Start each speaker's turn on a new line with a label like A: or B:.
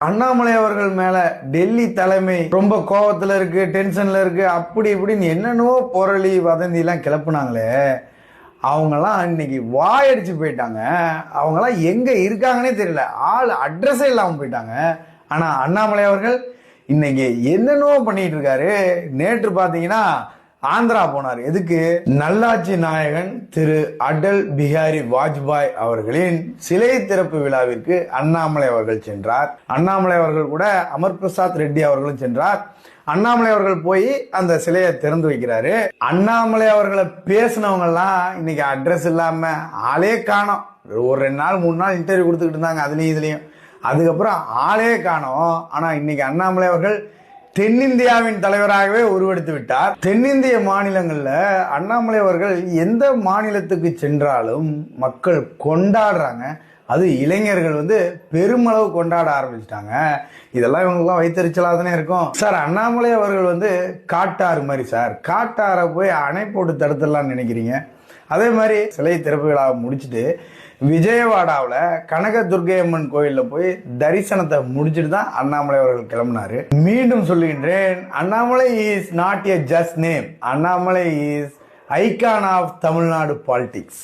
A: அண்ணாமலை அவர்கள் மேல டெல்லி தலைமை ரொம்ப கோபத்துல இருக்கு, டென்ஷன்ல இருக்கு, அப்படி இப்படின்னு என்னென்னவோ பொருளி வதந்தி எல்லாம் கிளப்புனாங்களே, அவங்கெல்லாம் இன்னைக்கு வாயடிச்சு போயிட்டாங்க. அவங்கெல்லாம் எங்க இருக்காங்கன்னே தெரியல, ஆள் அட்ரஸே இல்லாம போயிட்டாங்க. ஆனா அண்ணாமலை அவர்கள் இன்னைக்கு என்னென்னவோ பண்ணிட்டு இருக்காரு. நேற்று பாத்தீங்கன்னா ஆந்திரா போனார். எதுக்கு? நல்லாட்சி நாயகன் திரு அடல் பிஹாரி வாஜ்பாய் அவர்களின் சிலை திறப்பு விழாவிற்கு அண்ணாமலை அவர்கள் சென்றார். அண்ணாமலை அவர்கள் கூட அமர் பிரசாத் ரெட்டி அவர்களும் சென்றார். அண்ணாமலை அவர்கள் போய் அந்த சிலையை திறந்து வைக்கிறாரு. அண்ணாமலை அவர்களை பேசினவங்க எல்லாம் இன்னைக்கு அட்ரஸ் இல்லாம ஆளே காணோம். ஒரு 2 நாள் 3 நாள் இன்டர்வியூ கொடுத்துக்கிட்டு இருந்தாங்க, அதுலயும் இதுலயும். அதுக்கப்புறம் ஆளே காணோம். ஆனா இன்னைக்கு அண்ணாமலை அவர்கள் தென்னிந்தியாவின் தலைவராகவே உருவெடுத்து விட்டார். தென்னிந்திய மாநிலங்கள்ல அண்ணாமலை அவர்கள் எந்த மாநிலத்துக்கு சென்றாலும் மக்கள் கொண்டாடுறாங்க. அது இளைஞர்கள் பெருமளவு கொண்டாட ஆரம்பிச்சிட்டாங்க. இதெல்லாம் இவங்களுக்குலாம் வைத்தறிச்சலாக தானே இருக்கும். சார், அண்ணாமலை அவர்கள் காட்டாறு மாதிரி சார். காட்டாரை போய் அணை போட்டு தடுத்துடலாம்னு நினைக்கிறீங்க? அதே மாதிரி சிலை திறப்பு விழாவை முடிச்சுட்டு விஜயவாடாவில் கனக துர்க்கையம்மன் கோயிலில் போய் தரிசனத்தை முடிச்சுட்டு தான் அண்ணாமலை அவர்கள் கிளம்பினாரு. மீண்டும் சொல்லுகின்றேன், Annamalai is not a just name. Annamalai is icon of Tamil Nadu politics.